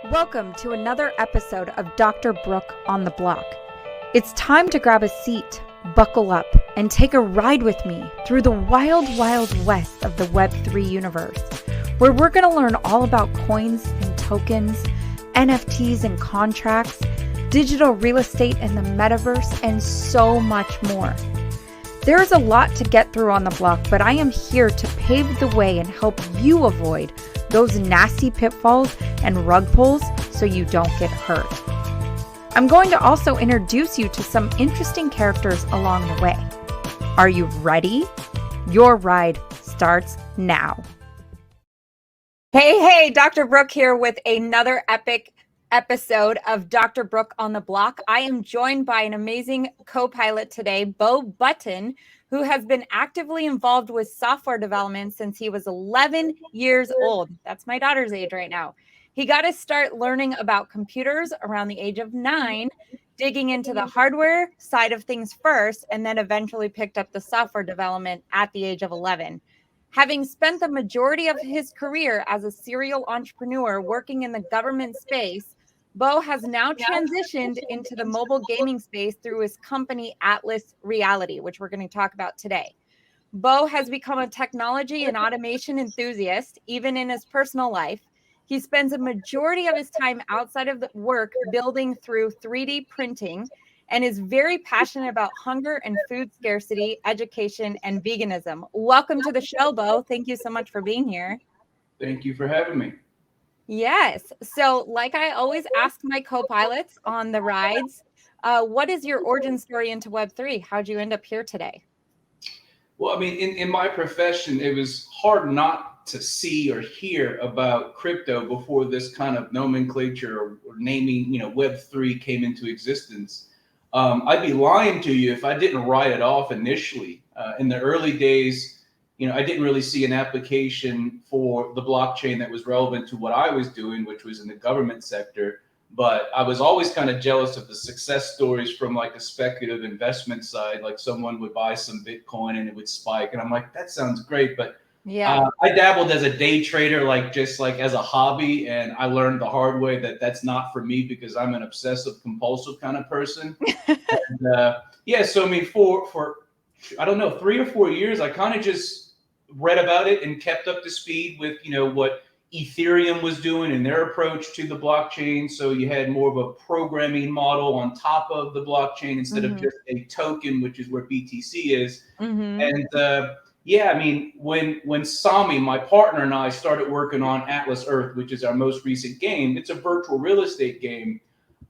Welcome to another episode of Dr. Brook on the Block. It's time to grab a seat, buckle up, and take a ride with me through the wild, wild west of the Web3 universe, where we're going to learn all about coins and tokens, NFTs and contracts, digital real estate and the metaverse, and so much more. There's a lot to get through on the block, but I am here to pave the way and help you avoid those nasty pitfalls and rug pulls so you don't get hurt. I'm going to also introduce you to some interesting characters along the way. Are you ready? Your ride starts now. Hey, Dr. Brook here with another epic episode of Dr. Brook on the Block. I am joined by an amazing co-pilot today, Beau Button, who has been actively involved with software development since he was 11 years old. That's my daughter's age right now. He got to start learning about computers around the age of 9, digging into the hardware side of things first, and then eventually picked up the software development at the age of 11. Having spent the majority of his career as a serial entrepreneur working in the government space, Beau has now transitioned into the mobile gaming space through his company, Atlas Reality, which we're going to talk about today. Beau has become a technology and automation enthusiast, even in his personal life. He spends a majority of his time outside of the work building through 3D printing and is very passionate about hunger and food scarcity, education, and veganism. Welcome to the show, Beau. Thank you so much for being here. Thank you for having me. Yes. So like I always ask my co-pilots on the rides, what is your origin story into Web3? How'd you end up here today? Well, I mean, in my profession, it was hard not to see or hear about crypto before this kind of nomenclature or naming, Web3 came into existence. I'd be lying to you if I didn't write it off initially. In the early days, I didn't really see an application for the blockchain that was relevant to what I was doing, which was in the government sector. But I was always kind of jealous of the success stories from like a speculative investment side, like someone would buy some Bitcoin and it would spike. And I'm like, that sounds great. But I dabbled as a day trader, just as a hobby. And I learned the hard way that that's not for me because I'm an obsessive compulsive kind of person. And, so I mean, for I don't know, 3 or 4 years, I kind of just read about it and kept up to speed with, what Ethereum was doing and their approach to the blockchain. So you had more of a programming model on top of the blockchain instead of just a token, which is where BTC is. And I mean, when Sami, my partner, and I started working on Atlas Earth, which is our most recent game, it's a virtual real estate game.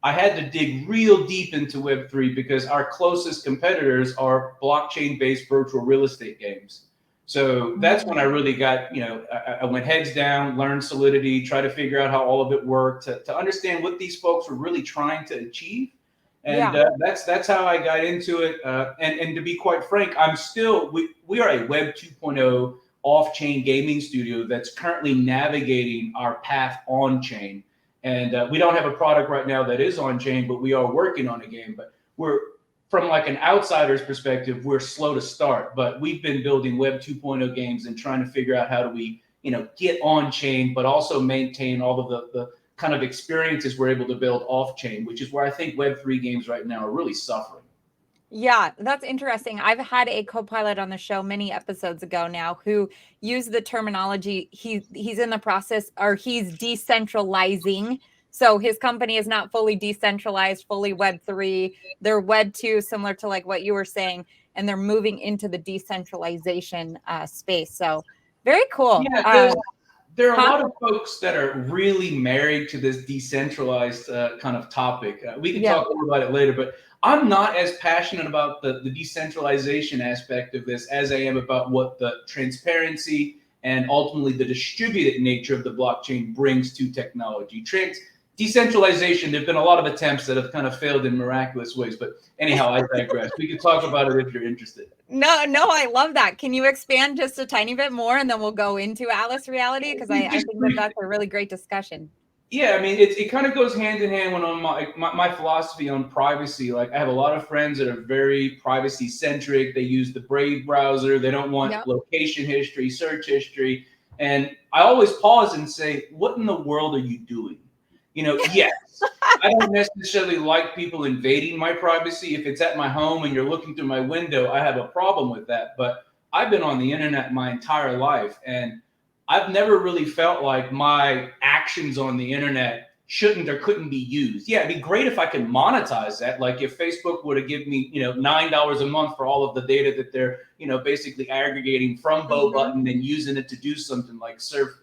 I had to dig real deep into Web3 because our closest competitors are blockchain-based virtual real estate games. So that's when I really got, I went heads down, learned Solidity, try to figure out how all of it worked, to understand what these folks were really trying to achieve. And that's how I got into it. And to be quite frank, we are a Web 2.0 off-chain gaming studio that's currently navigating our path on-chain. And we don't have a product right now that is on-chain, but we are working on a game. But from like an outsider's perspective, we're slow to start, but we've been building Web 2.0 games and trying to figure out how do we, get on chain, but also maintain all of the kind of experiences we're able to build off chain, which is where I think Web 3 games right now are really suffering. Yeah, that's interesting. I've had a co-pilot on the show many episodes ago now who used the terminology, he's in the process, or he's decentralizing. So his company is not fully decentralized, fully Web3. They're Web 2, similar to like what you were saying, and they're moving into the decentralization space. So very cool. Yeah, there are a lot of folks that are really married to this decentralized kind of topic. We can talk more about it later, but I'm not as passionate about the decentralization aspect of this as I am about what the transparency and ultimately the distributed nature of the blockchain brings to technology. Decentralization, there have been a lot of attempts that have kind of failed in miraculous ways. But anyhow, I digress. We can talk about it if you're interested. No, I love that. Can you expand just a tiny bit more and then we'll go into Atlas Reality? Because I think that's a really great discussion. Yeah, I mean, it kind of goes hand in hand when on my philosophy on privacy. Like I have a lot of friends that are very privacy centric. They use the Brave browser. They don't want location history, search history. And I always pause and say, what in the world are you doing? Yes, I don't necessarily like people invading my privacy. If it's at my home and you're looking through my window, I have a problem with that. But I've been on the internet my entire life, and I've never really felt like my actions on the internet shouldn't or couldn't be used. Yeah, it'd be great if I could monetize that. Like if Facebook were to give me, $9 a month for all of the data that they're, basically aggregating from Beau Button and using it to do something like serve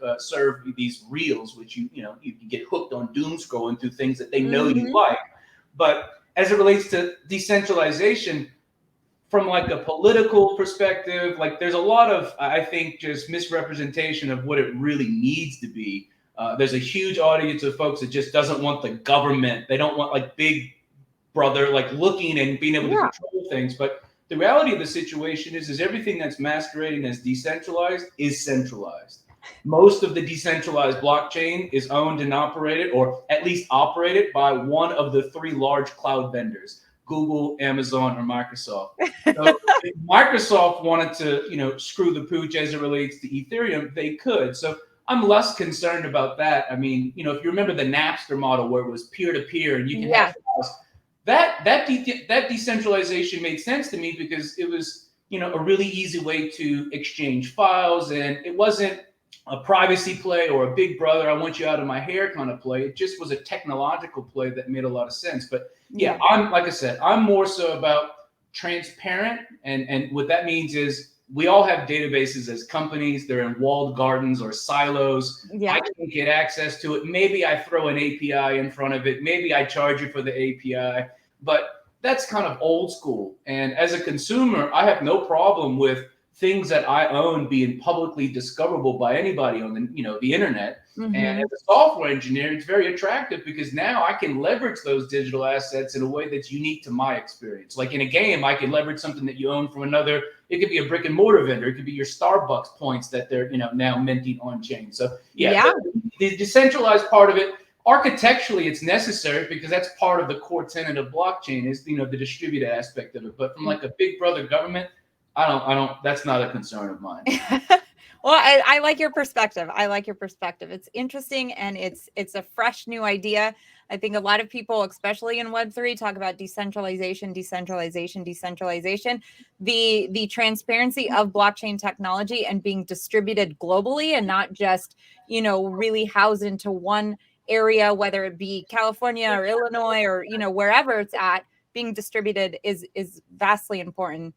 these reels, which you can get hooked on doom scrolling through things that they know you like. But as it relates to decentralization, from like a political perspective, like there's a lot of, I think, just misrepresentation of what it really needs to be. There's a huge audience of folks that just doesn't want the government. They don't want like big brother like looking and being able to control things. But the reality of the situation is everything that's masquerading as decentralized is centralized. Most of the decentralized blockchain is owned and operated, or at least operated by one of the three large cloud vendors: Google, Amazon, or Microsoft. So if Microsoft wanted to, screw the pooch as it relates to Ethereum, they could. So I'm less concerned about that. I mean, if you remember the Napster model where it was peer to peer and you can have files, that decentralization made sense to me because it was, a really easy way to exchange files, and it wasn't a privacy play or a big brother, I want you out of my hair kind of play. It just was a technological play that made a lot of sense. But yeah, like I said, I'm more so about transparent. And what that means is we all have databases as companies. They're in walled gardens or silos. I can't get access to it. Maybe I throw an API in front of it. Maybe I charge you for the API. But that's kind of old school. And as a consumer, I have no problem with things that I own being publicly discoverable by anybody on the internet. And as a software engineer, it's very attractive because now I can leverage those digital assets in a way that's unique to my experience. Like in a game, I can leverage something that you own from another. It could be a brick and mortar vendor. It could be your Starbucks points that they're now minting on chain. So the decentralized part of it, architecturally, it's necessary because that's part of the core tenet of blockchain is the distributed aspect of it. But from like a big brother government, I don't, that's not a concern of mine. Well, I like your perspective. I like your perspective. It's interesting and it's a fresh new idea. I think a lot of people, especially in Web3, talk about decentralization. The transparency of blockchain technology and being distributed globally and not just, really housed into one area, whether it be California or Illinois or, wherever it's at, being distributed is vastly important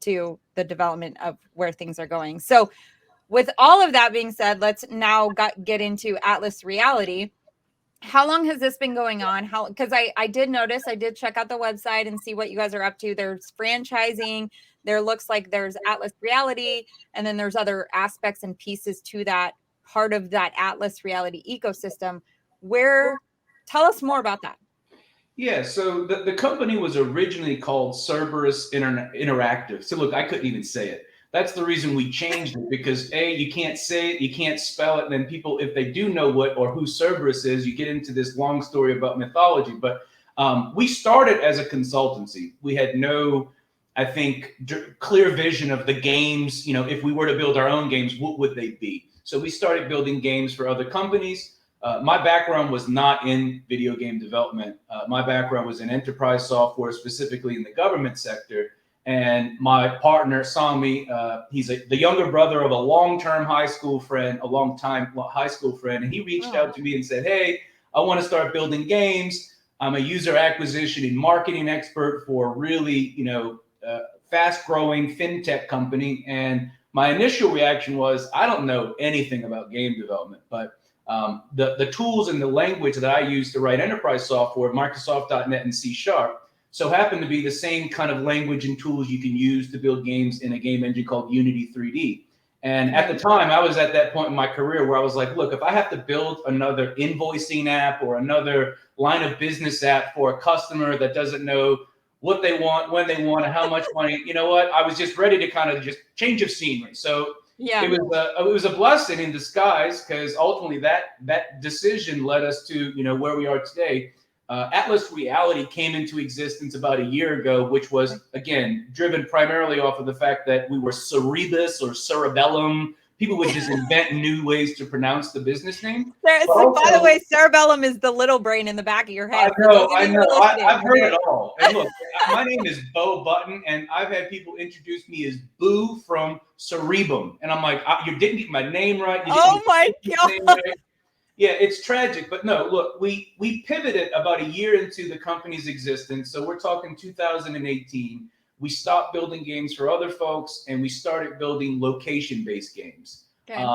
to the development of where things are going. So with all of that being said, let's now get into Atlas Reality. How long has this been going on? Because I did notice, I did check out the website and see what you guys are up to. There's franchising. There looks like there's Atlas Reality, and then there's other aspects and pieces to that part of that Atlas Reality ecosystem. Tell us more about that. Yeah, so the company was originally called Cerberus Interactive. So look, I couldn't even say it. That's the reason we changed it, because A, you can't say it, you can't spell it, and then people, if they do know what or who Cerberus is, you get into this long story about mythology. But we started as a consultancy. We had no, I think, clear vision of the games. If we were to build our own games, what would they be? So we started building games for other companies. My background was not in video game development. My background was in enterprise software, specifically in the government sector. And my partner, Sami, he's the younger brother of a long-time high school friend, and he reached out to me and said, "Hey, I want to start building games. I'm a user acquisition and marketing expert for a really, fast-growing fintech company." And my initial reaction was, I don't know anything about game development, but the tools and the language that I use to write enterprise software, Microsoft.NET and C#, so happen to be the same kind of language and tools you can use to build games in a game engine called Unity 3D. And at the time, I was at that point in my career where I was like, look, if I have to build another invoicing app or another line of business app for a customer that doesn't know what they want, when they want, and how much money, you know what? I was just ready to kind of just change of scenery. So it was a blessing in disguise, because ultimately that decision led us to where we are today. Atlas Reality came into existence about a year ago, which was, again, driven primarily off of the fact that we were cerebus or cerebellum people would just invent new ways to pronounce the business name. So, by the way, cerebellum is the little brain in the back of your head. I know. I've heard it all. And look, my name is Beau Button, and I've had people introduce me as Boo from Cerebrum, and I'm like, you didn't get my name right. Oh my God. Right. Yeah, it's tragic, but no, look, we pivoted about a year into the company's existence. So we're talking 2018. We stopped building games for other folks, and we started building location-based games. Okay.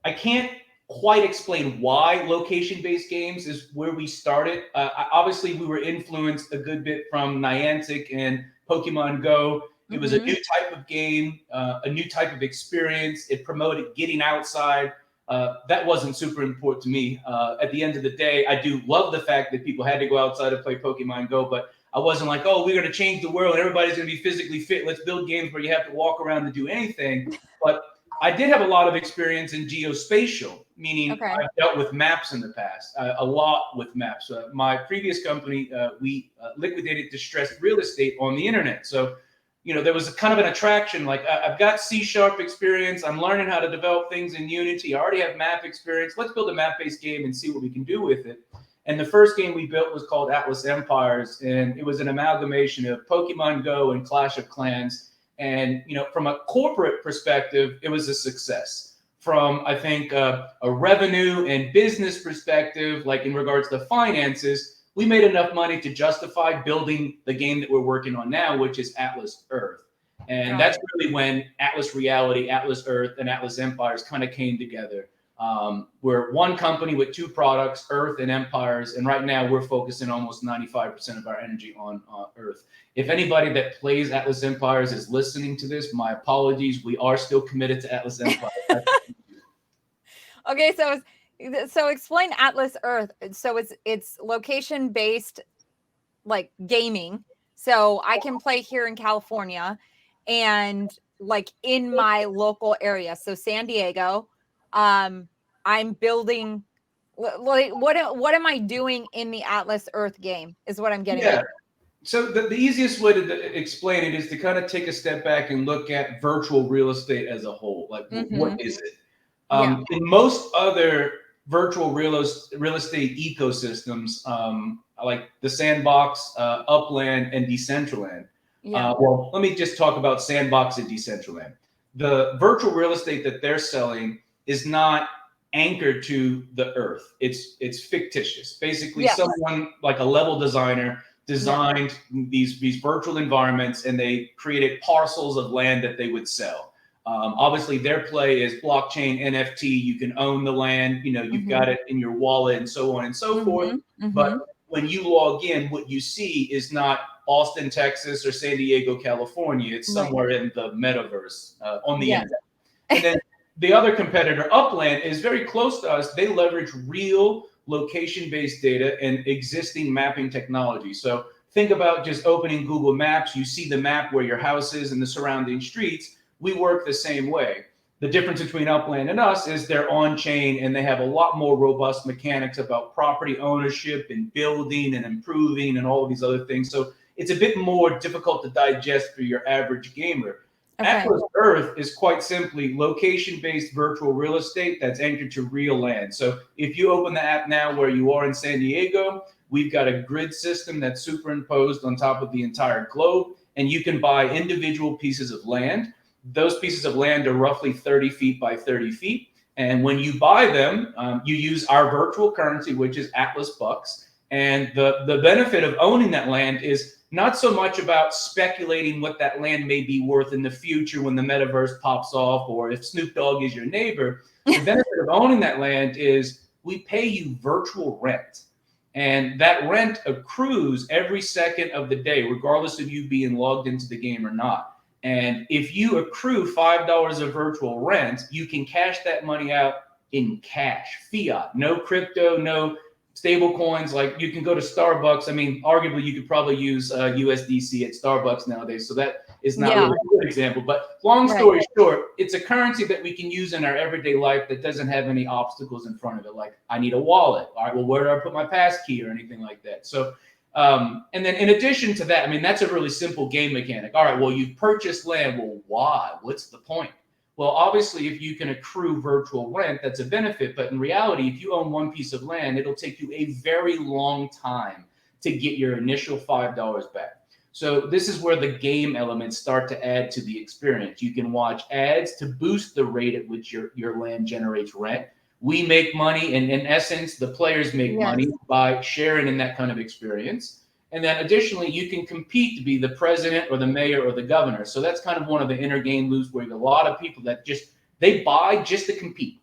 I can't quite explain why location-based games is where we started. Obviously, we were influenced a good bit from Niantic and Pokemon Go. It was a new type of game, a new type of experience. It promoted getting outside. That wasn't super important to me. At the end of the day, I do love the fact that people had to go outside and play Pokemon Go, but I wasn't like, oh, we're going to change the world. Everybody's going to be physically fit. Let's build games where you have to walk around to do anything. But I did have a lot of experience in geospatial, meaning I've dealt with maps in the past, a lot with maps. My previous company, we liquidated distressed real estate on the internet. So, there was a kind of an attraction. Like, I've got C# experience. I'm learning how to develop things in Unity. I already have map experience. Let's build a map-based game and see what we can do with it. And the first game we built was called Atlas Empires, and it was an amalgamation of Pokemon Go and Clash of Clans. And, from a corporate perspective, it was a success. From, I think, a revenue and business perspective, like in regards to finances, we made enough money to justify building the game that we're working on now, which is Atlas Earth. And that's really when Atlas Reality, Atlas Earth, and Atlas Empires kind of came together. We're one company with two products, Earth and Empires, and right now we're focusing almost 95% of our energy on Earth. If anybody that plays Atlas Empires is listening to this, my apologies. We are still committed to Atlas Empires. Okay, so explain Atlas Earth. So it's location based, like gaming. So I can play here in California, and like in my local area. So San Diego. I'm building, like, what am I doing in the Atlas Earth game is what I'm getting at. So the easiest way to explain it is to kind of take a step back and look at virtual real estate as a whole. Like, what is it? In most other virtual real estate ecosystems, like the Sandbox, Upland, and Decentraland. Well, let me just talk about Sandbox and Decentraland. The virtual real estate that they're selling is not anchored to the earth. It's fictitious. Basically, someone like a level designer designed these virtual environments, and they created parcels of land that they would sell. Obviously, their play is blockchain, NFT. You can own the land. You've got it in your wallet, and so on and so forth. But when you log in, what you see is not Austin, Texas, or San Diego, California. It's somewhere in the metaverse on the internet. And then the other competitor, Upland, is very close to us. They leverage real location-based data and existing mapping technology. So think about just opening Google Maps. You see the map where your house is and the surrounding streets. We work the same way. The difference between Upland and us is they're on-chain, and they have a lot more robust mechanics about property ownership and building and improving and all of these other things. So it's a bit more difficult to digest for your average gamer. Atlas Earth is quite simply location-based virtual real estate that's anchored to real land. So if you open the app now where you are in San Diego, we've got a grid system that's superimposed on top of the entire globe, and you can buy individual pieces of land. Those pieces of land are roughly 30 feet by 30 feet. And when you buy them, you use our virtual currency, which is Atlas Bucks. And the benefit of owning that land is not so much about speculating what that land may be worth in the future when the metaverse pops off, or if Snoop Dogg is your neighbor. The benefit of owning that land is we pay you virtual rent. And that rent accrues every second of the day, regardless of you being logged into the game or not. And if you accrue $5 of virtual rent, you can cash that money out in cash, fiat, no crypto, no stable coins. Like, you can go to Starbucks. I mean, arguably you could probably use USDC at Starbucks nowadays. So that is not really a good example. But long story short, it's a currency that we can use in our everyday life that doesn't have any obstacles in front of it. Like, I need a wallet. All right, well, where do I put my pass key or anything like that? So, and then in addition to that, I mean, that's a really simple game mechanic. All right, well, you've purchased land. Well, why? What's the point? Well, obviously, if you can accrue virtual rent, that's a benefit. But in reality, if you own one piece of land, it'll take you a very long time to get your initial $5 back. So this is where the game elements start to add to the experience. You can watch ads to boost the rate at which your land generates rent. We make money, and in essence, the players make money by sharing in that kind of experience. And then additionally, you can compete to be the president or the mayor or the governor. So that's kind of one of the inner game loops where you have a lot of people that they buy just to compete,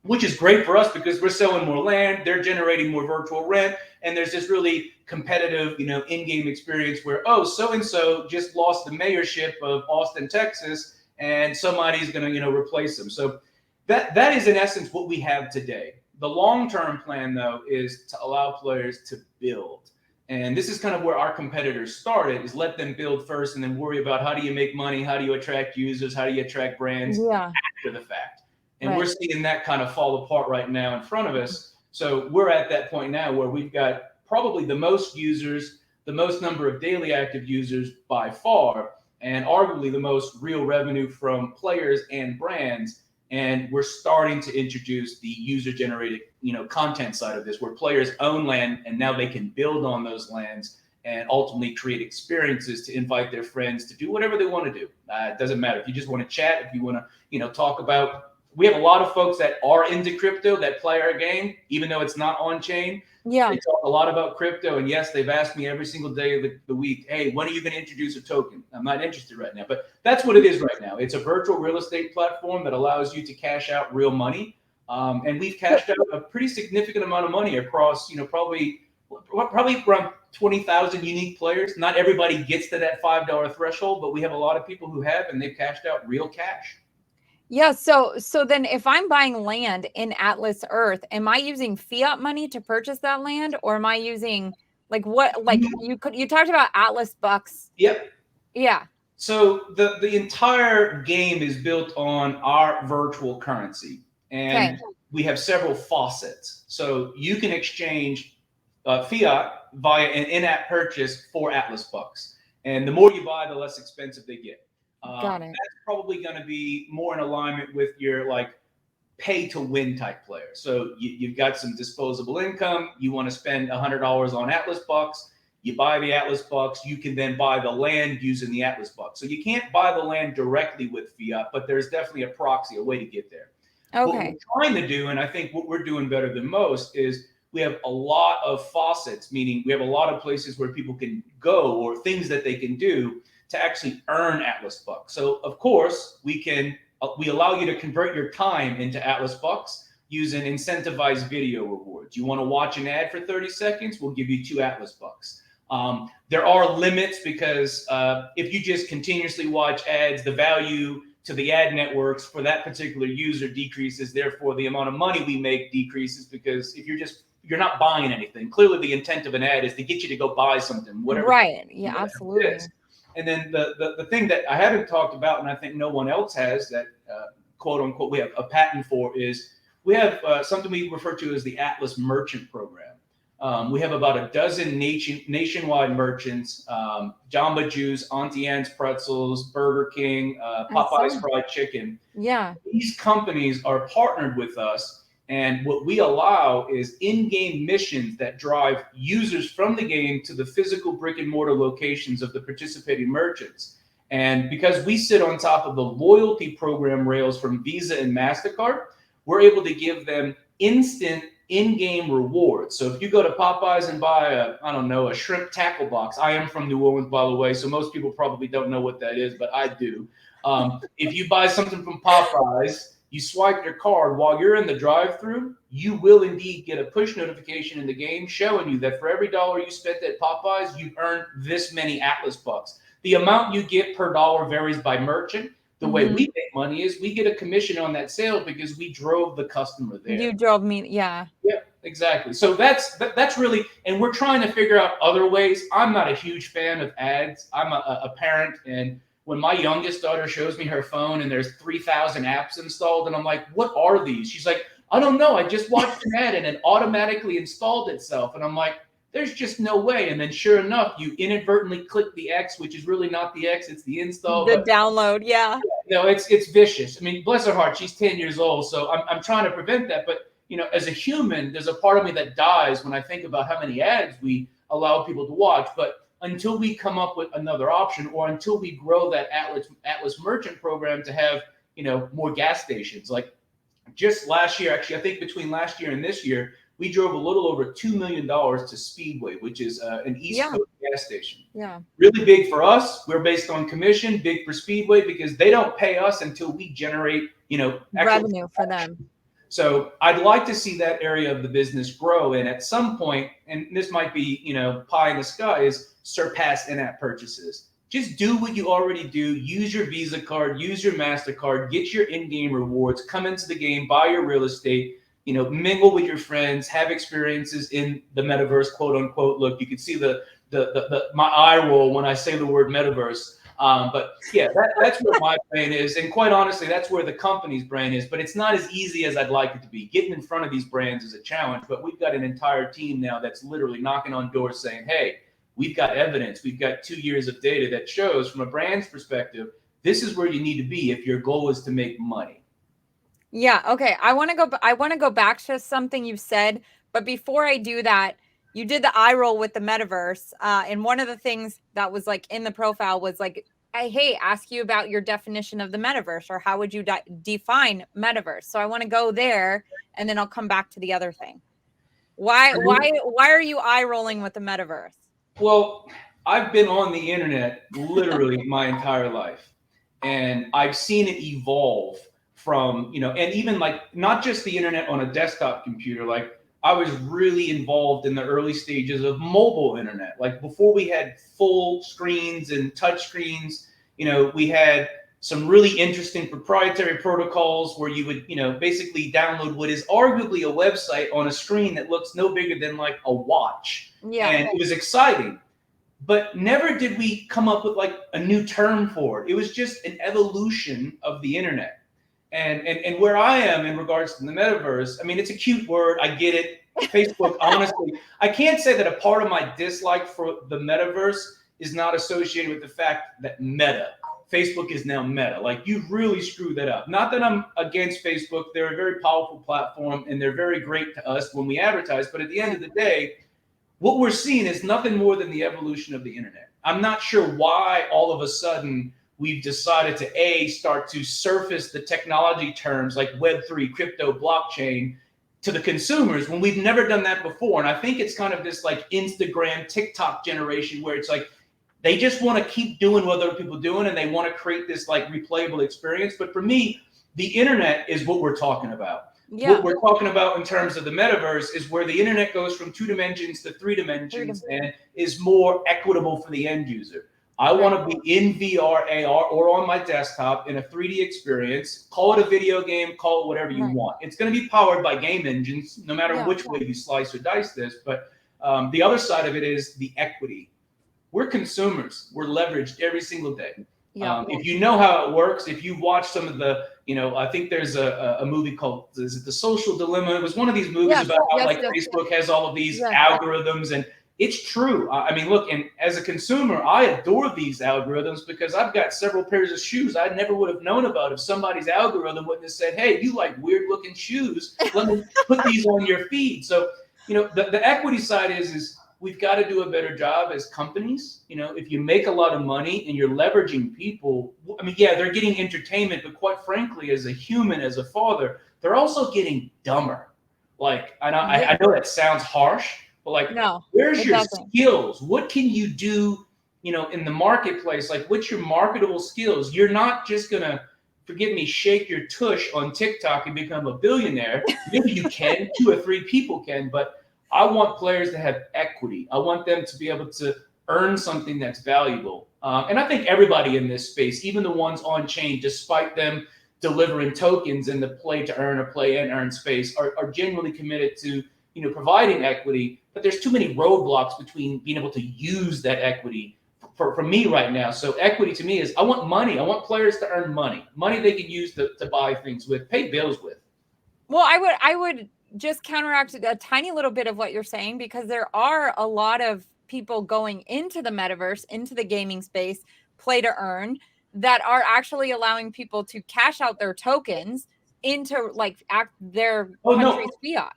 which is great for us because we're selling more land, they're generating more virtual rent, and there's this really competitive, in-game experience where, oh, so-and-so just lost the mayorship of Austin, Texas, and somebody's going to, replace them. So that is in essence what we have today. The long-term plan, though, is to allow players to build. And this is kind of where our competitors started, is let them build first and then worry about how do you make money, how do you attract users, how do you attract brands after the fact. And we're seeing that kind of fall apart right now in front of us. So we're at that point now where we've got probably the most users, the most number of daily active users by far, and arguably the most real revenue from players and brands. And we're starting to introduce the user-generated, content side of this, where players own land and now they can build on those lands and ultimately create experiences to invite their friends to do whatever they want to do. It doesn't matter if you just want to chat, if you want to, talk about. We have a lot of folks that are into crypto that play our game, even though it's not on chain. Yeah. They talk a lot about crypto. And yes, they've asked me every single day of the week, hey, when are you going to introduce a token? I'm not interested right now. But that's what it is right now. It's a virtual real estate platform that allows you to cash out real money. And we've cashed out a pretty significant amount of money across, probably around 20,000 unique players. Not everybody gets to that $5 threshold, but we have a lot of people who have, and they've cashed out real cash. Yeah. So then if I'm buying land in Atlas Earth, am I using fiat money to purchase that land, or am I using you talked about Atlas bucks? Yep. Yeah. So the entire game is built on our virtual currency, and we have several faucets. So you can exchange fiat via an in-app purchase for Atlas bucks, and the more you buy, the less expensive they get. Got it. That's probably going to be more in alignment with your pay to win type player. So you've got some disposable income. You want to spend $100 on Atlas bucks. You buy the Atlas bucks. You can then buy the land using the Atlas bucks. So you can't buy the land directly with fiat, but there's definitely a proxy, a way to get there. Okay. What we're trying to do, and I think what we're doing better than most, is we have a lot of faucets, meaning we have a lot of places where people can go or things that they can do to actually earn Atlas bucks. So of course we allow you to convert your time into Atlas bucks using incentivized video rewards. You want to watch an ad for 30 seconds? We'll give you 2 Atlas bucks. There are limits because if you just continuously watch ads, the value to the ad networks for that particular user decreases. Therefore, the amount of money we make decreases, because if you're not buying anything. Clearly, the intent of an ad is to get you to go buy something, whatever. Right. Yeah, absolutely. And then the thing that I haven't talked about, and I think no one else has, that quote unquote we have a patent for, is we have something we refer to as the Atlas Merchant Program. We have about a dozen nationwide merchants: Jamba Juice, Auntie Anne's Pretzels, Burger King, Popeye's Fried Chicken. Yeah. These companies are partnered with us. And what we allow is in-game missions that drive users from the game to the physical brick and mortar locations of the participating merchants. And because we sit on top of the loyalty program rails from Visa and MasterCard, we're able to give them instant in-game rewards. So if you go to Popeyes and buy a shrimp tackle box — I am from New Orleans, by the way, so most people probably don't know what that is, but I do. If you buy something from Popeyes, you swipe your card while you're in the drive-thru, you will indeed get a push notification in the game showing you that for every $1 you spent at Popeyes, you've earned this many Atlas bucks. The amount you get per dollar varies by merchant. The way we make money is we get a commission on that sale because we drove the customer there. You drove me, yeah. Yeah, exactly. So that's really, and we're trying to figure out other ways. I'm not a huge fan of ads. I'm a parent, and when my youngest daughter shows me her phone and there's 3,000 apps installed, and I'm like, what are these? She's like, I don't know. I just watched an ad and it automatically installed itself. And I'm like, There's just no way. And then sure enough, you inadvertently click the X, which is really not the X, it's the install. The download, yeah. It's vicious. I mean, bless her heart, she's 10 years old, so I'm trying to prevent that. But as a human, there's a part of me that dies when I think about how many ads we allow people to watch. But until we come up with another option, or until we grow that Atlas merchant program to have more gas stations, like just last year, actually, I think between last year and this year, we drove a little over $2 million to Speedway, which is an East Coast gas station. Yeah. Really big for us. We're based on commission, big for Speedway because they don't pay us until we generate, revenue for them. So I'd like to see that area of the business grow. And at some point, and this might be, pie in the sky, is surpass in-app purchases. Just do what you already do. Use your Visa card, use your MasterCard, get your in-game rewards, come into the game, buy your real estate, mingle with your friends, have experiences in the metaverse, quote unquote. Look, you can see my eye roll when I say the word metaverse. But yeah, that's where my brain is. And quite honestly, that's where the company's brain is. But it's not as easy as I'd like it to be. Getting in front of these brands is a challenge, but we've got an entire team now that's literally knocking on doors saying, hey, we've got evidence. We've got 2 years of data that shows from a brand's perspective, this is where you need to be if your goal is to make money. Yeah. Okay. I want to go back to something you've said, but before I do that, you did the eye roll with the metaverse. And one of the things that was like in the profile was like, ask you about your definition of the metaverse, or how would you define metaverse? So I want to go there and then I'll come back to the other thing. Why are you eye rolling with the metaverse? Well, I've been on the internet literally my entire life, and I've seen it evolve from, and even like not just the internet on a desktop computer. Like I was really involved in the early stages of mobile internet. Like before we had full screens and touch screens, we had some really interesting proprietary protocols where you would, basically download what is arguably a website on a screen that looks no bigger than like a watch. Yeah. And it was exciting. But never did we come up with like a new term for it. It was just an evolution of the internet. And where I am in regards to the metaverse, I mean, it's a cute word. I get it. Facebook, honestly, I can't say that a part of my dislike for the metaverse is not associated with the fact that Facebook is now Meta. Like, you really screwed that up. Not that I'm against Facebook. They're a very powerful platform, and they're very great to us when we advertise. But at the end of the day, what we're seeing is nothing more than the evolution of the internet. I'm not sure why all of a sudden we've decided to start to surface the technology terms like Web3, crypto, blockchain to the consumers when we've never done that before. And I think it's kind of this like Instagram, TikTok generation where it's like they just want to keep doing what other people are doing, and they want to create this like replayable experience. But for me, the internet is what we're talking about. Yeah. What we're talking about in terms of the metaverse is where the internet goes from 2 dimensions to 3 dimensions and is more equitable for the end user. I want to be in VR, AR, or on my desktop in a 3D experience. Call it a video game, call it whatever you want. It's going to be powered by game engines, no matter which way you slice or dice this. But the other side of it is the equity. We're consumers. We're leveraged every single day. If you know how it works, if you watch some of the, I think there's a movie called, is it The Social Dilemma? It was one of these movies about how Facebook has all of these algorithms, and it's true. I mean, look, and as a consumer, I adore these algorithms because I've got several pairs of shoes I never would have known about if somebody's algorithm wouldn't have said, hey, you like weird looking shoes. Let me put these on your feed. So, the equity side is we've got to do a better job as companies. If you make a lot of money and you're leveraging people, I mean, yeah, they're getting entertainment, but quite frankly, as a human, as a father, they're also getting dumber. Like, I know that sounds harsh, but like, where's your skills? What can you do, in the marketplace? Like, what's your marketable skills? You're not just going to, forgive me, shake your tush on TikTok and become a billionaire. Maybe you can, 2 or 3 people can, but I want players to have equity. I want them to be able to earn something that's valuable. And I think everybody in this space, even the ones on chain, despite them delivering tokens in the play to earn or play and earn space, are genuinely committed to providing equity. But there's too many roadblocks between being able to use that equity for me right now. So equity to me is I want money. I want players to earn money they can use to buy things with, pay bills with. Well, I would just counteract a tiny little bit of what you're saying, because there are a lot of people going into the metaverse, into the gaming space, play to earn, that are actually allowing people to cash out their tokens into like their Oh no, country's fiat.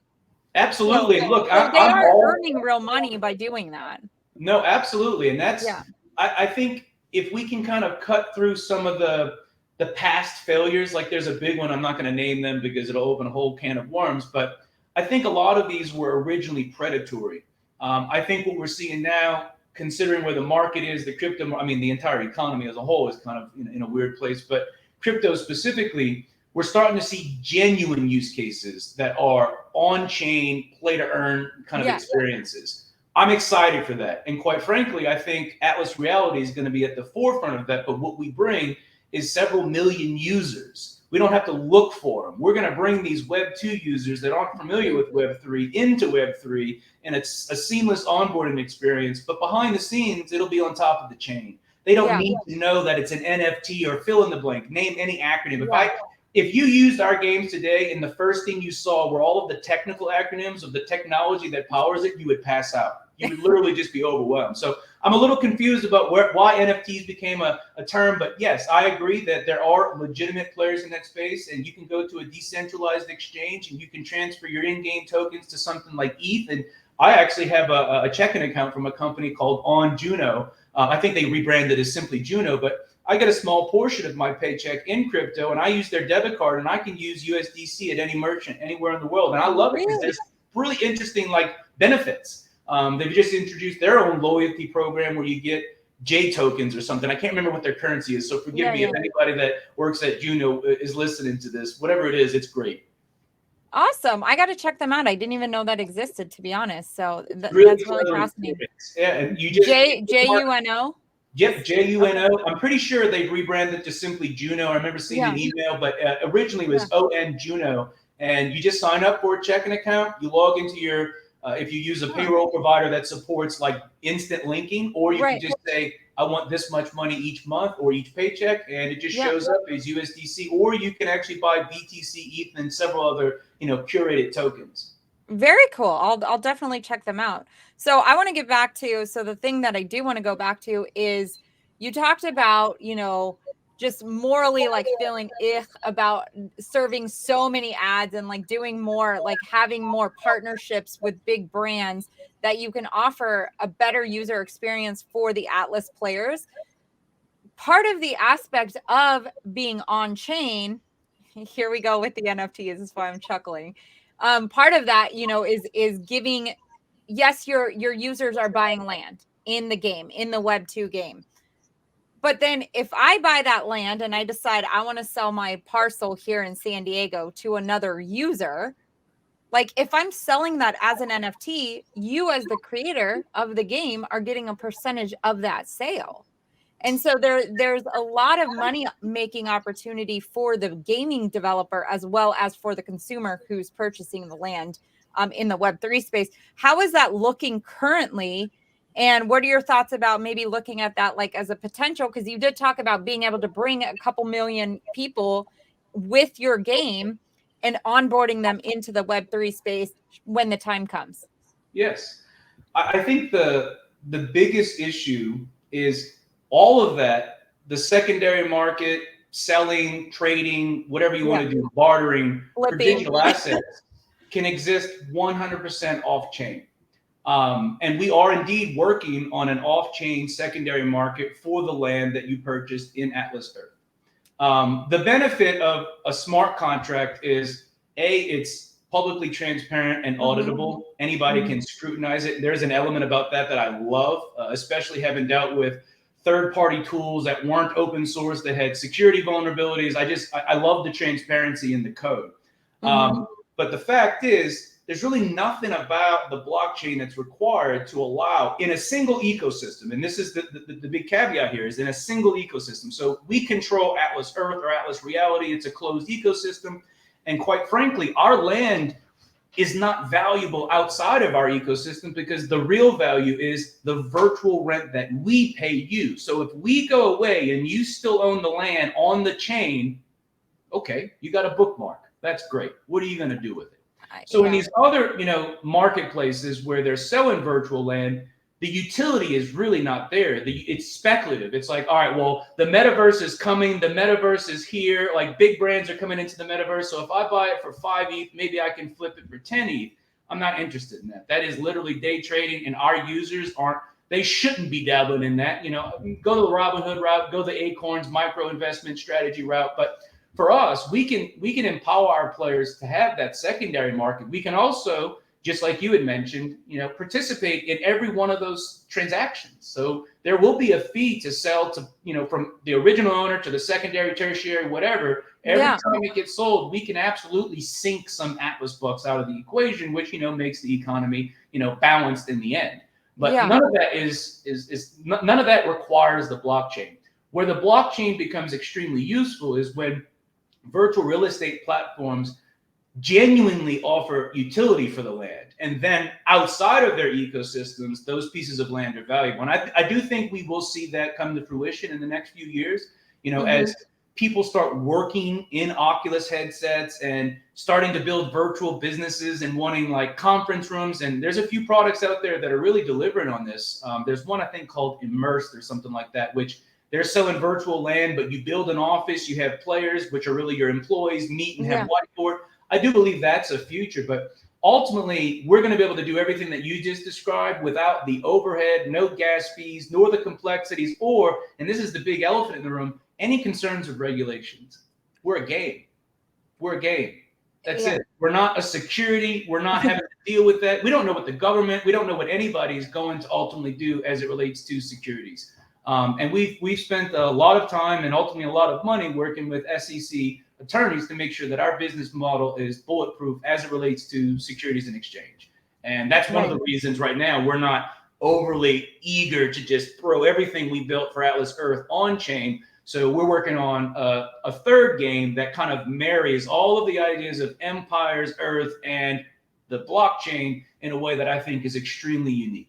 absolutely. And look, So they I'm are all earning real money by doing that. no, absolutely, and that's Yeah. I think if we can kind of cut through some of the past failures, like there's a big one, I'm not going to name them because it'll open a whole can of worms, but I think a lot of these were originally predatory. I think what we're seeing now, considering where the market is, the crypto, I mean, the entire economy as a whole is kind of in a weird place, but crypto specifically, we're starting to see genuine use cases that are on-chain, play-to-earn kind of experiences. I'm excited for that. And quite frankly, I think Atlas Reality is going to be at the forefront of that. But what we bring is several million users. We don't have to look for them. We're going to bring these Web 2 users that aren't familiar with Web 3 into Web 3, and it's a seamless onboarding experience. But behind the scenes, it'll be on top of the chain. They don't need to know that it's an NFT or fill in the blank, name any acronym. If you used our games today and the first thing you saw were all of the technical acronyms of the technology that powers it, you would pass out. You would literally just be overwhelmed. So I'm a little confused about why NFTs became a term, but yes, I agree that there are legitimate players in that space, and you can go to a decentralized exchange and you can transfer your in-game tokens to something like ETH. And I actually have a checking account from a company called On Juno. I think they rebranded as simply Juno, but I get a small portion of my paycheck in crypto, and I use their debit card, and I can use USDC at any merchant anywhere in the world. And I love it because there's really interesting like benefits. They've just introduced their own loyalty program where you get J tokens or something. I can't remember what their currency is, so forgive me if anybody that works at Juno is listening to this. Whatever it is, it's great. Awesome. I got to check them out. I didn't even know that existed, to be honest. So that's really fascinating. Yeah, and you just Juno. Yep, Juno. I'm pretty sure they've rebranded to simply Juno. I remember seeing an email, but originally it was ON Juno. And you just sign up for a checking account. You log into your, if you use a payroll provider that supports like instant linking, or you can just say, I want this much money each month or each paycheck, and it just shows up as USDC. Or you can actually buy BTC, ETH, and several other, curated tokens. Very cool. I'll definitely check them out. So I want to get back to, so the thing that I do want to go back to is you talked about, just morally like feeling about serving so many ads and like doing more, like having more partnerships with big brands that you can offer a better user experience for the Atlas players. Part of the aspect of being on chain, here we go with the NFTs, this is why I'm chuckling. Part of that, is giving, yes, your users are buying land in the game, in the Web 2 game. But then if I buy that land and I decide I want to sell my parcel here in San Diego to another user, like if I'm selling that as an NFT, you as the creator of the game are getting a percentage of that sale. And so there's a lot of money making opportunity for the gaming developer as well as for the consumer who's purchasing the land in the Web3 space. How is that looking currently? And what are your thoughts about maybe looking at that like as a potential? Because you did talk about being able to bring a couple million people with your game and onboarding them into the Web3 space when the time comes. Yes. I think the biggest issue is all of that, the secondary market, selling, trading, whatever you want to do, bartering for digital assets can exist 100% off-chain. And we are indeed working on an off-chain secondary market for the land that you purchased in Atlas Earth. The benefit of a smart contract is, it's publicly transparent and auditable. Anybody can scrutinize it. There's an element about that I love, especially having dealt with third-party tools that weren't open source, that had security vulnerabilities. I love the transparency in the code. But the fact is, there's really nothing about the blockchain that's required to allow in a single ecosystem. And this is the big caveat here, is in a single ecosystem. So we control Atlas Earth or Atlas Reality. It's a closed ecosystem. And quite frankly, our land is not valuable outside of our ecosystem, because the real value is the virtual rent that we pay you. So if we go away and you still own the land on the chain, okay, you got a bookmark. That's great. What are you going to do with it? So in these other, marketplaces where they're selling virtual land, the utility is really not there. It's speculative. It's like, all right, well, the metaverse is coming. The metaverse is here. Like big brands are coming into the metaverse. So if I buy it for 5 ETH, maybe I can flip it for 10 ETH. I'm not interested in that. That is literally day trading, and our users they shouldn't be dabbling in that. Go to the Robinhood route, go the Acorns micro investment strategy route. But for us, we can empower our players to have that secondary market. We can also, just like you had mentioned, participate in every one of those transactions. So there will be a fee to sell to, from the original owner to the secondary, tertiary, whatever. Every time it gets sold, we can absolutely sink some Atlas bucks out of the equation, which, makes the economy, balanced in the end. But none of that none of that requires the blockchain. Where the blockchain becomes extremely useful is when virtual real estate platforms genuinely offer utility for the land, and then outside of their ecosystems, those pieces of land are valuable. And I do think we will see that come to fruition in the next few years, as people start working in Oculus headsets and starting to build virtual businesses and wanting like conference rooms. And there's a few products out there that are really delivering on this. There's one I think called Immersed or something like that, which they're selling virtual land, but you build an office, you have players, which are really your employees, meet and have whiteboard. I do believe that's a future, but ultimately we're going to be able to do everything that you just described without the overhead, no gas fees, nor the complexities, or, and this is the big elephant in the room, any concerns of regulations. We're a game. We're a game. That's it. We're not a security. We're not having to deal with that. We don't know what the government, we don't know what anybody is going to ultimately do as it relates to securities. And we've spent a lot of time and ultimately a lot of money working with SEC attorneys to make sure that our business model is bulletproof as it relates to securities and exchange. And that's one of the reasons right now we're not overly eager to just throw everything we built for Atlas Earth on chain. So we're working on a third game that kind of marries all of the ideas of Empires, Earth, and the blockchain in a way that I think is extremely unique.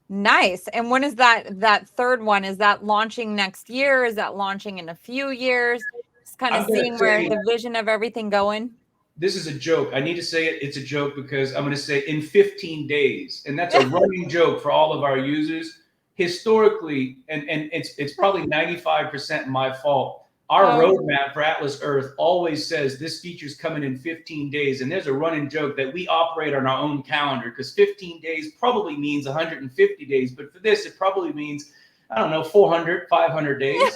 Nice. And when is that third one? Is that launching next year? Is that launching in a few years? Just kind of seeing where the vision of everything going. This is a joke. I need to say it. It's a joke because I'm going to say in 15 days. And that's a running joke for all of our users. Historically, and it's probably 95% my fault. Our roadmap for Atlas Earth always says this feature's coming in 15 days. And there's a running joke that we operate on our own calendar because 15 days probably means 150 days. But for this, it probably means, 400, 500 days.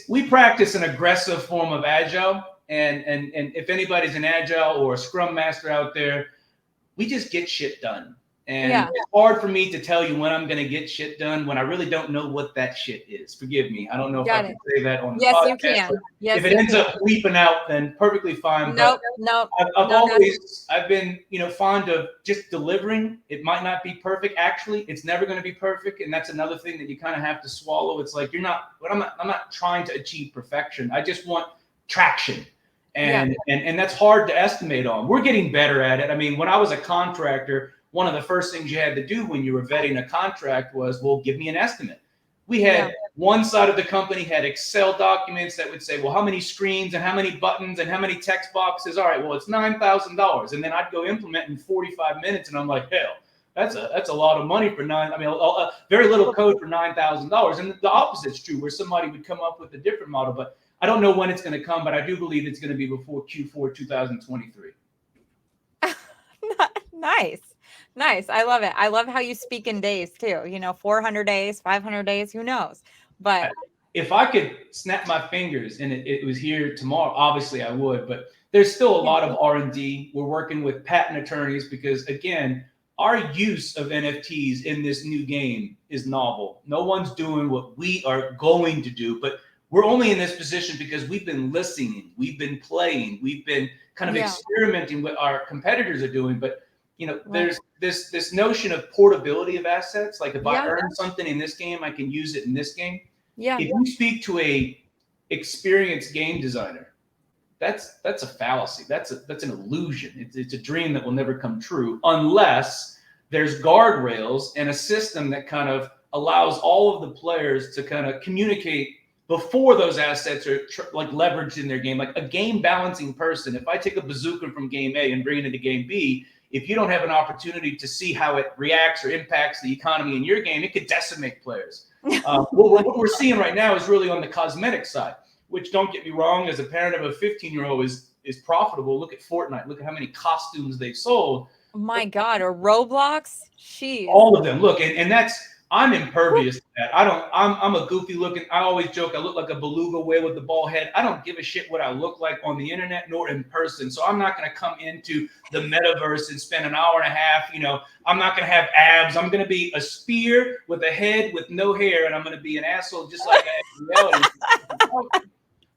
We practice an aggressive form of agile. And if anybody's an agile or a scrum master out there, we just get shit done. And it's hard for me to tell you when I'm going to get shit done when I really don't know what that shit is. Forgive me. I don't know if I can say that on the podcast. You can. Yes, if it ends up leaping out, then perfectly fine. Nope. I've been, fond of just delivering. It might not be perfect. Actually, it's never going to be perfect. And that's another thing that you kind of have to swallow. It's like, I'm not trying to achieve perfection. I just want traction. And that's hard to estimate on. We're getting better at it. I mean, when I was a contractor, one of the first things you had to do when you were vetting a contract was, well, give me an estimate. We had one side of the company had Excel documents that would say, well, how many screens and how many buttons and how many text boxes? All right, well, it's $9,000. And then I'd go implement in 45 minutes. And I'm like, hell, that's a lot of money for very little code for $9,000. And the opposite's true, where somebody would come up with a different model. But I don't know when it's going to come, but I do believe it's going to be before Q4 2023. Nice. I love it. I love how you speak in days too. 400 days, 500 days, who knows? But if I could snap my fingers and it was here tomorrow, obviously I would, but there's still a lot of R&D. We're working with patent attorneys because, again, our use of NFTs in this new game is novel. No one's doing what we are going to do, but we're only in this position because we've been listening, we've been playing, we've been kind of experimenting with what our competitors are doing. But there's this notion of portability of assets. Like if I earn something in this game, I can use it in this game. If you speak to a experienced game designer, that's a fallacy. That's an illusion. It's a dream that will never come true unless there's guardrails and a system that kind of allows all of the players to kind of communicate before those assets are like leveraged in their game. Like a game balancing person, if I take a bazooka from game A and bring it into game B, if you don't have an opportunity to see how it reacts or impacts the economy in your game, it could decimate players. What we're seeing right now is really on the cosmetic side, which, don't get me wrong, as a parent of a 15-year-old is profitable. Look at Fortnite. Look at how many costumes they've sold. My God, or Roblox. Jeez. All of them. Look, and that's, I'm impervious to that. I'm a goofy looking, I always joke, I look like a beluga whale with the bald head. I don't give a shit what I look like on the internet nor in person. So I'm not going to come into the metaverse and spend an hour and a half. I'm not going to have abs. I'm going to be a spear with a head with no hair, and I'm going to be an asshole just like I am in reality.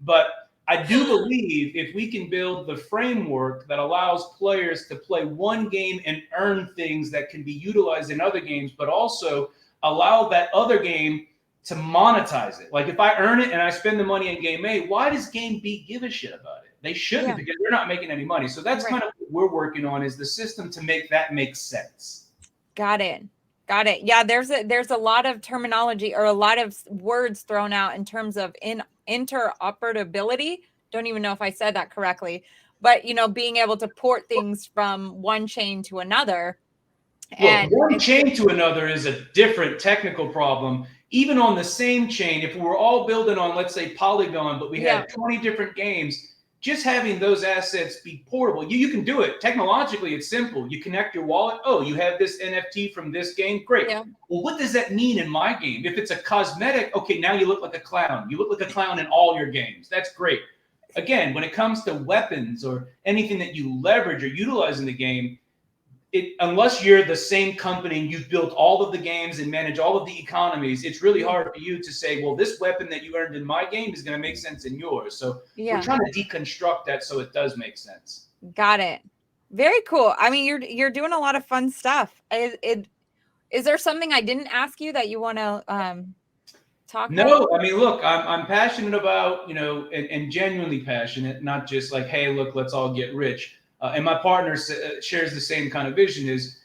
But I do believe if we can build the framework that allows players to play one game and earn things that can be utilized in other games, but also allow that other game to monetize it. Like if I earn it and I spend the money in game A, why does game B give a shit about it? They shouldn't, because they're not making any money. So that's kind of what we're working on, is the system to make that make sense. Got it. Yeah, there's a lot of terminology or a lot of words thrown out in terms of interoperability. Don't even know if I said that correctly, but being able to port things from one chain to another. And one chain to another is a different technical problem. Even on the same chain, if we were all building on, let's say, Polygon, but we had 20 different games, just having those assets be portable, you can do it. Technologically, it's simple. You connect your wallet. Oh, you have this NFT from this game. Great. Yeah. Well, what does that mean in my game? If it's a cosmetic, okay, now you look like a clown. You look like a clown in all your games. That's great. Again, when it comes to weapons or anything that you leverage or utilize in the game, unless you're the same company and you've built all of the games and manage all of the economies, it's really hard for you to say, well, this weapon that you earned in my game is going to make sense in yours. So we're trying to deconstruct that so it does make sense. Got it. Very cool. I mean, you're doing a lot of fun stuff. Is there something I didn't ask you that you want to talk about? No, I mean, look, I'm passionate about, and genuinely passionate, not just like, hey, look, let's all get rich. And my partner shares the same kind of vision, is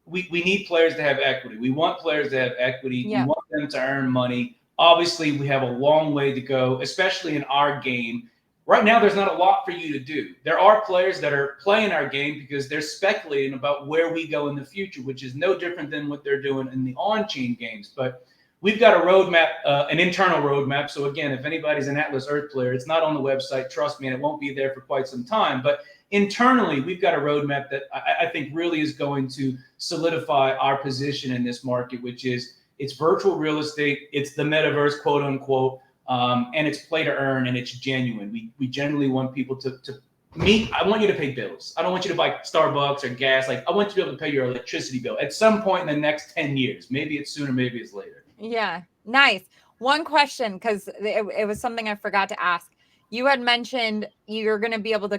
we need players to have equity. We want players to have equity. We want them to earn money. Obviously, we have a long way to go, especially in our game. Right now, there's not a lot for you to do. There are players that are playing our game because they're speculating about where we go in the future, which is no different than what they're doing in the on-chain games. But we've got a roadmap, an internal roadmap. So again, if anybody's an Atlas Earth player, it's not on the website. Trust me, and it won't be there for quite some time. But internally, we've got a roadmap that I think really is going to solidify our position in this market, which is it's virtual real estate, it's the metaverse, quote unquote, and it's play to earn, and it's genuine. We generally want people to meet. I want you to pay bills. I don't want you to buy Starbucks or gas. Like, I want you to be able to pay your electricity bill at some point in the next 10 years. Maybe it's sooner, maybe it's later. Yeah, nice. One question, because it was something I forgot to ask. You had mentioned you're going to be able to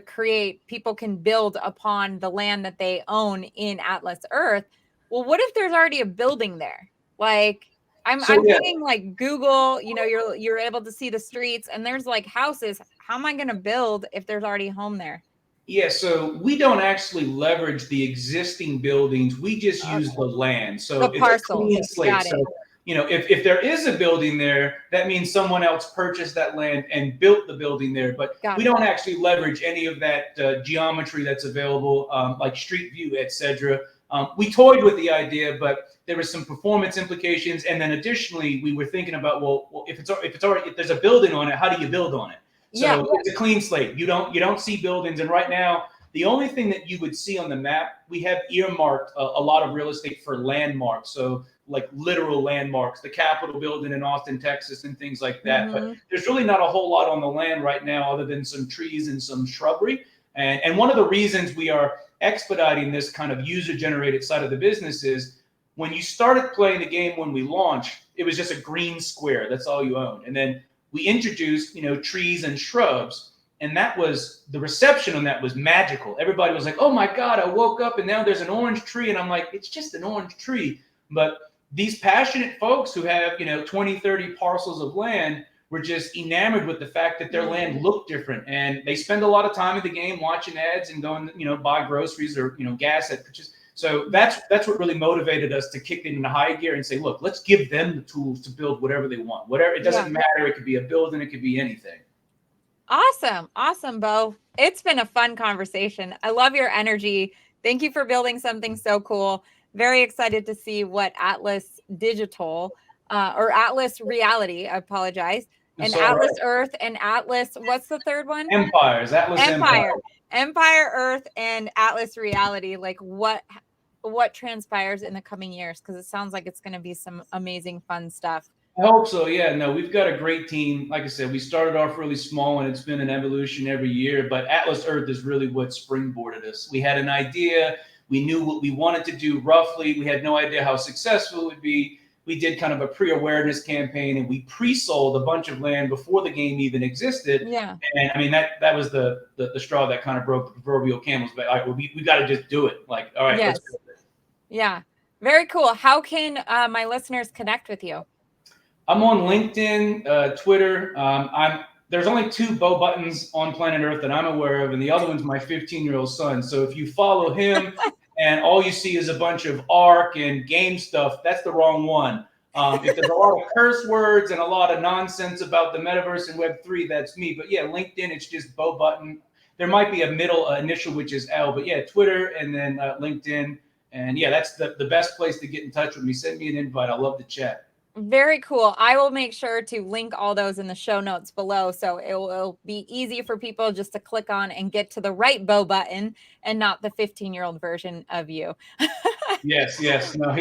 people can build upon the land that they own in Atlas Earth. Well, what if there's already a building there? Like, I'm thinking like Google, you're able to see the streets and there's like houses. How am I going to build if there's already a home there? Yeah, so we don't actually leverage the existing buildings. We just use the land. So the parcel. It's a clean slate. Got it. So, if there is a building there, that means someone else purchased that land and built the building there. But we don't actually leverage any of that geometry that's available, like Street View, etc. We toyed with the idea, but there were some performance implications. And then additionally, we were thinking about, well, if there's a building on it, how do you build on it? So it's a clean slate. You don't see buildings. And right now, the only thing that you would see on the map, we have earmarked a lot of real estate for landmarks. So like literal landmarks, the Capitol building in Austin, Texas, and things like that. But there's really not a whole lot on the land right now other than some trees and some shrubbery. And one of the reasons we are expediting this kind of user-generated side of the business is when you started playing the game when we launched, it was just a green square. That's all you owned. And then we introduced, trees and shrubs. And the reception on that was magical. Everybody was like, oh my God, I woke up and now there's an orange tree. And I'm like, it's just an orange tree. But these passionate folks who have, 20, 30 parcels of land were just enamored with the fact that their land looked different. And they spend a lot of time in the game watching ads and going, buy groceries or, gas at purchase. So that's what really motivated us to kick it into high gear and say, look, let's give them the tools to build whatever they want. Whatever, it doesn't matter. It could be a building, it could be anything. Awesome, Beau. It's been a fun conversation. I love your energy. Thank you for building something so cool. Very excited to see what Atlas Digital or Atlas Reality, I apologize, and Atlas Earth and Atlas, what's the third one? Empires, Atlas Empire. Empire Earth and Atlas Reality, like what transpires in the coming years, because it sounds like it's going to be some amazing fun stuff. I hope so. Yeah, no, we've got a great team. Like I said, we started off really small and it's been an evolution every year, but Atlas Earth is really what springboarded us. We had an idea. We knew what we wanted to do roughly. We had no idea how successful it would be. We did kind of a pre-awareness campaign and we pre-sold a bunch of land before the game even existed. Yeah. And I mean, that was the straw that kind of broke the proverbial camel's back. Like, we got to just do it. Like, all right, yes. Let's do it. Yeah. Very cool. How can my listeners connect with you? I'm on LinkedIn, Twitter. There's only 2 Beau Buttons on planet Earth that I'm aware of, and the other one's my 15-year-old son. So if you follow him and all you see is a bunch of ARC and game stuff, that's the wrong one. If there's a lot of curse words and a lot of nonsense about the metaverse and Web3, that's me. But yeah, LinkedIn, it's just Beau Button. There might be a middle initial, which is L. But yeah, Twitter and then LinkedIn. And yeah, that's the best place to get in touch with me. Send me an invite. I'll love to chat. Very cool. I will make sure to link all those in the show notes below, so it will be easy for people just to click on and get to the right Beau Button and not the 15-year-old version of you. Yes. No,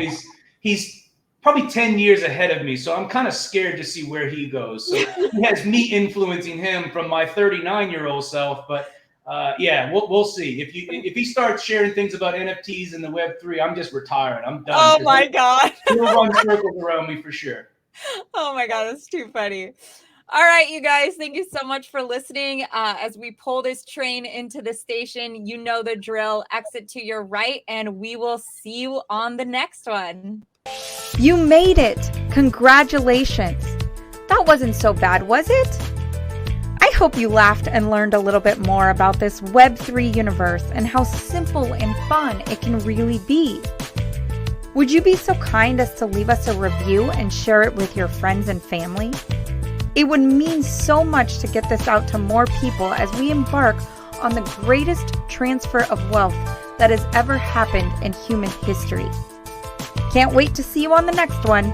he's probably 10 years ahead of me, so I'm kind of scared to see where he goes. So he has me influencing him from my 39-year-old self, but yeah, we'll see. If he starts sharing things about NFTs and the Web3, I'm just retiring. I'm done. Oh my God. He'll run circles around me for sure. Oh my God, that's too funny. All right, you guys, thank you so much for listening. As we pull this train into the station, you know the drill. Exit to your right, and we will see you on the next one. You made it. Congratulations. That wasn't so bad, was it? I hope you laughed and learned a little bit more about this Web3 universe and how simple and fun it can really be. Would you be so kind as to leave us a review and share it with your friends and family? It would mean so much to get this out to more people as we embark on the greatest transfer of wealth that has ever happened in human history. Can't wait to see you on the next one.